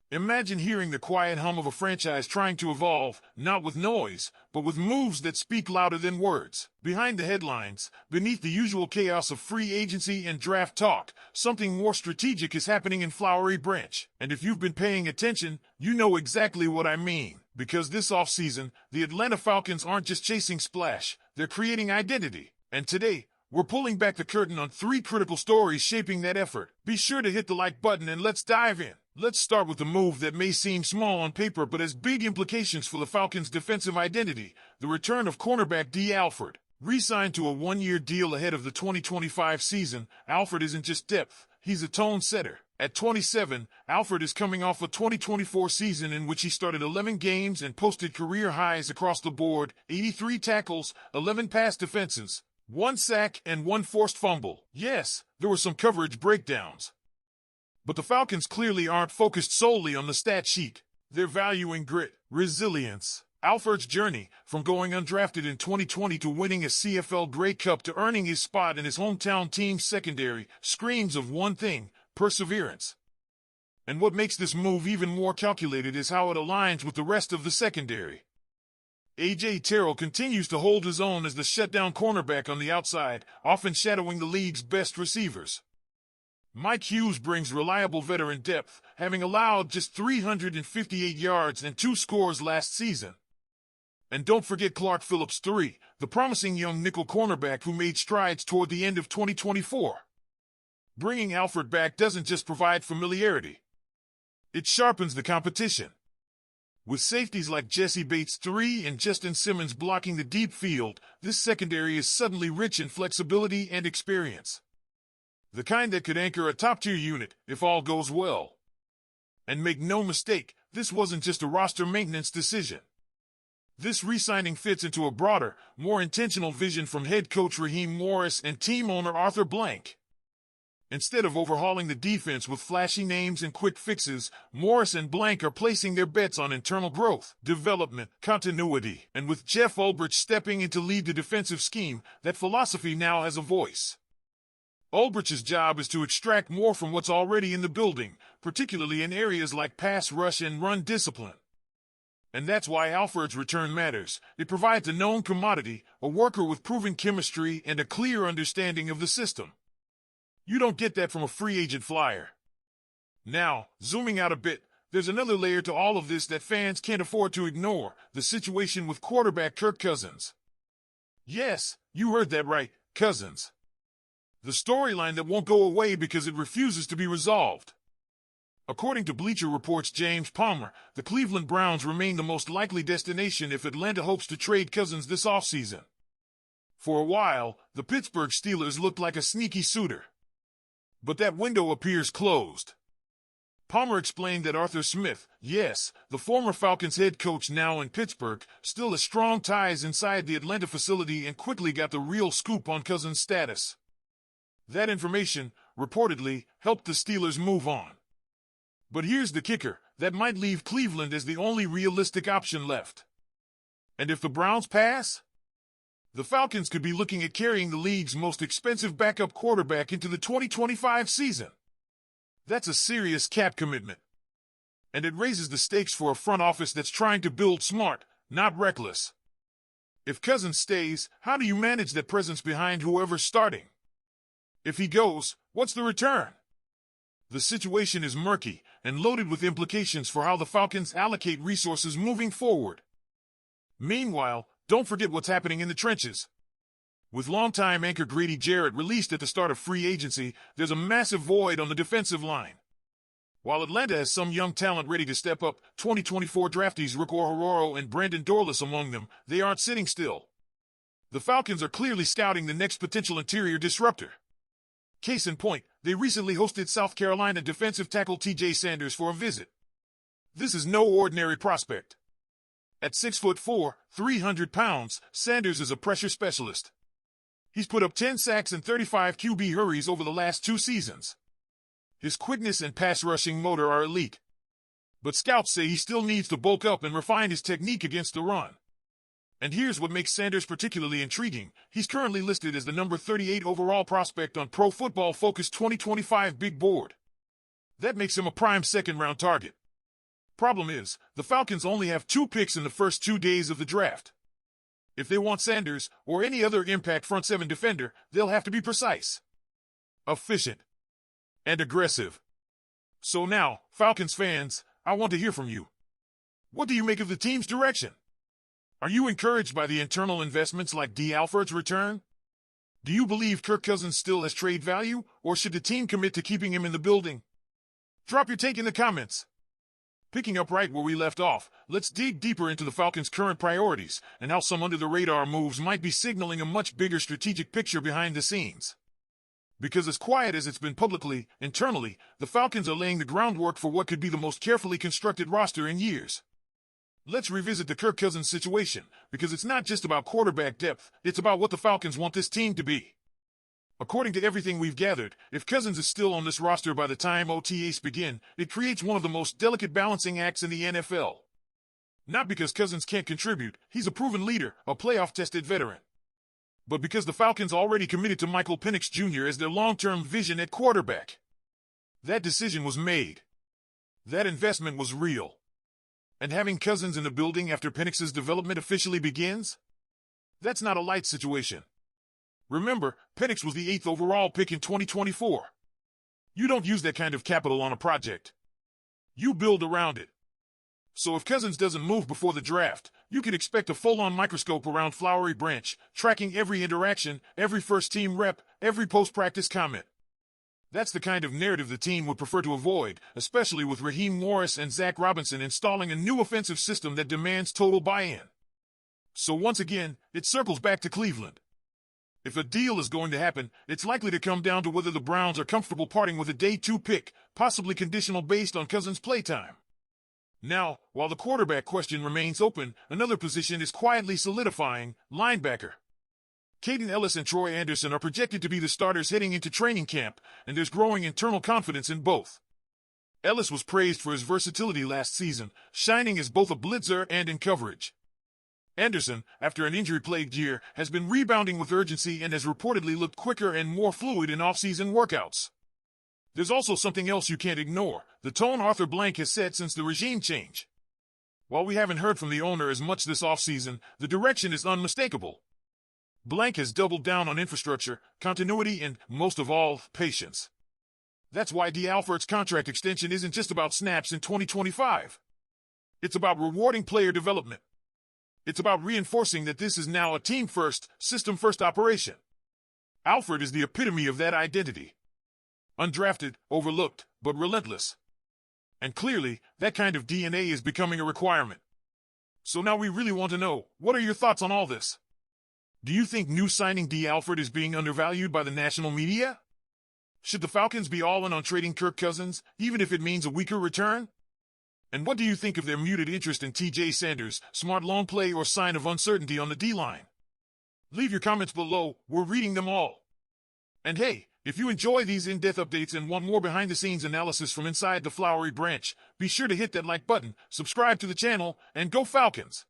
Imagine hearing the quiet hum of a franchise trying to evolve, not with noise, but with moves that speak louder than words. Behind the headlines, beneath the usual chaos of free agency and draft talk, something more strategic is happening in Flowery Branch. And if you've been paying attention, you know exactly what I mean. Because this offseason, the Atlanta Falcons aren't just chasing splash, they're creating identity. And today, we're pulling back the curtain on 3 critical stories shaping that effort. Be sure to hit the like button and let's dive in. Let's start with the move that may seem small on paper but has big implications for the Falcons' defensive identity, the return of cornerback D. Alford. Re-signed to a 1-year deal ahead of the 2025 season, Alford isn't just depth, he's a tone setter. At 27, Alford is coming off a 2024 season in which he started 11 games and posted career highs across the board, 83 tackles, 11 pass defenses, 1 sack, and 1 forced fumble. Yes, there were some coverage breakdowns. But the Falcons clearly aren't focused solely on the stat sheet. They're valuing grit, resilience. Alford's journey, from going undrafted in 2020 to winning a CFL Grey Cup to earning his spot in his hometown team's secondary, screams of one thing: perseverance. And what makes this move even more calculated is how it aligns with the rest of the secondary. A.J. Terrell continues to hold his own as the shutdown cornerback on the outside, often shadowing the league's best receivers. Mike Hughes brings reliable veteran depth, having allowed just 358 yards and 2 scores last season. And don't forget Clark Phillips III, the promising young nickel cornerback who made strides toward the end of 2024. Bringing Alford back doesn't just provide familiarity. It sharpens the competition. With safeties like Jesse Bates III and Justin Simmons blocking the deep field, this secondary is suddenly rich in flexibility and experience. The kind that could anchor a top-tier unit if all goes well. And make no mistake, this wasn't just a roster maintenance decision. This re-signing fits into a broader, more intentional vision from head coach Raheem Morris and team owner Arthur Blank. Instead of overhauling the defense with flashy names and quick fixes, Morris and Blank are placing their bets on internal growth, development, continuity. And with Jeff Ulbrich stepping in to lead the defensive scheme, that philosophy now has a voice. Ulbrich's job is to extract more from what's already in the building, particularly in areas like pass rush and run discipline. And that's why Alford's return matters. It provides a known commodity, a worker with proven chemistry and a clear understanding of the system. You don't get that from a free agent flyer. Now, zooming out a bit, there's another layer to all of this that fans can't afford to ignore: the situation with quarterback Kirk Cousins. Yes, you heard that right, Cousins. The storyline that won't go away because it refuses to be resolved. According to Bleacher Report's James Palmer, the Cleveland Browns remain the most likely destination if Atlanta hopes to trade Cousins this offseason. For a while, the Pittsburgh Steelers looked like a sneaky suitor. But that window appears closed. Palmer explained that Arthur Smith, yes, the former Falcons head coach now in Pittsburgh, still has strong ties inside the Atlanta facility and quickly got the real scoop on Cousins' status. That information, reportedly, helped the Steelers move on. But here's the kicker: that might leave Cleveland as the only realistic option left. And if the Browns pass, the Falcons could be looking at carrying the league's most expensive backup quarterback into the 2025 season. That's a serious cap commitment. And it raises the stakes for a front office that's trying to build smart, not reckless. If Cousins stays, how do you manage that presence behind whoever's starting? If he goes, what's the return? The situation is murky and loaded with implications for how the Falcons allocate resources moving forward. Meanwhile, don't forget what's happening in the trenches. With longtime anchor Grady Jarrett released at the start of free agency, there's a massive void on the defensive line. While Atlanta has some young talent ready to step up, 2024 draftees Rick Orhororo and Brandon Dorlus among them, they aren't sitting still. The Falcons are clearly scouting the next potential interior disruptor. Case in point, they recently hosted South Carolina defensive tackle T.J. Sanders for a visit. This is no ordinary prospect. At 6'4", 300 pounds, Sanders is a pressure specialist. He's put up 10 sacks and 35 QB hurries over the last 2 seasons. His quickness and pass-rushing motor are elite. But scouts say he still needs to bulk up and refine his technique against the run. And here's what makes Sanders particularly intriguing. He's currently listed as the number 38 overall prospect on Pro Football Focus 2025 Big Board. That makes him a prime second-round target. Problem is, the Falcons only have 2 picks in the first 2 days of the draft. If they want Sanders or any other impact front 7 defender, they'll have to be precise, efficient, and aggressive. So now, Falcons fans, I want to hear from you. What do you make of the team's direction? Are you encouraged by the internal investments like D. Alford's return? Do you believe Kirk Cousins still has trade value, or should the team commit to keeping him in the building? Drop your take in the comments. Picking up right where we left off, let's dig deeper into the Falcons' current priorities and how some under-the-radar moves might be signaling a much bigger strategic picture behind the scenes. Because as quiet as it's been publicly, internally, the Falcons are laying the groundwork for what could be the most carefully constructed roster in years. Let's revisit the Kirk Cousins situation, because it's not just about quarterback depth, it's about what the Falcons want this team to be. According to everything we've gathered, if Cousins is still on this roster by the time OTAs begin, it creates one of the most delicate balancing acts in the NFL. Not because Cousins can't contribute, he's a proven leader, a playoff-tested veteran. But because the Falcons already committed to Michael Penix Jr. as their long-term vision at quarterback. That decision was made. That investment was real. And having Cousins in the building after Penix's development officially begins? That's not a light situation. Remember, Penix was the 8th overall pick in 2024. You don't use that kind of capital on a project. You build around it. So if Cousins doesn't move before the draft, you can expect a full-on microscope around Flowery Branch, tracking every interaction, every first-team rep, every post-practice comment. That's the kind of narrative the team would prefer to avoid, especially with Raheem Morris and Zach Robinson installing a new offensive system that demands total buy-in. So once again, it circles back to Cleveland. If a deal is going to happen, it's likely to come down to whether the Browns are comfortable parting with a day 2 pick, possibly conditional based on Cousins' playtime. Now, while the quarterback question remains open, another position is quietly solidifying: linebacker. Caden Ellis and Troy Anderson are projected to be the starters heading into training camp, and there's growing internal confidence in both. Ellis was praised for his versatility last season, shining as both a blitzer and in coverage. Anderson, after an injury-plagued year, has been rebounding with urgency and has reportedly looked quicker and more fluid in off-season workouts. There's also something else you can't ignore: the tone Arthur Blank has set since the regime change. While we haven't heard from the owner as much this offseason, the direction is unmistakable. Blank has doubled down on infrastructure, continuity, and, most of all, patience. That's why D. Alford's contract extension isn't just about snaps in 2025. It's about rewarding player development. It's about reinforcing that this is now a team-first, system-first operation. Alford is the epitome of that identity. Undrafted, overlooked, but relentless. And clearly, that kind of DNA is becoming a requirement. So now we really want to know, what are your thoughts on all this? Do you think new signing D. Alford is being undervalued by the national media? Should the Falcons be all in on trading Kirk Cousins, even if it means a weaker return? And what do you think of their muted interest in T.J. Sanders, smart long play, or sign of uncertainty on the D-line? Leave your comments below, we're reading them all. And hey, if you enjoy these in-depth updates and want more behind-the-scenes analysis from inside the Flowery Branch, be sure to hit that like button, subscribe to the channel, and go Falcons!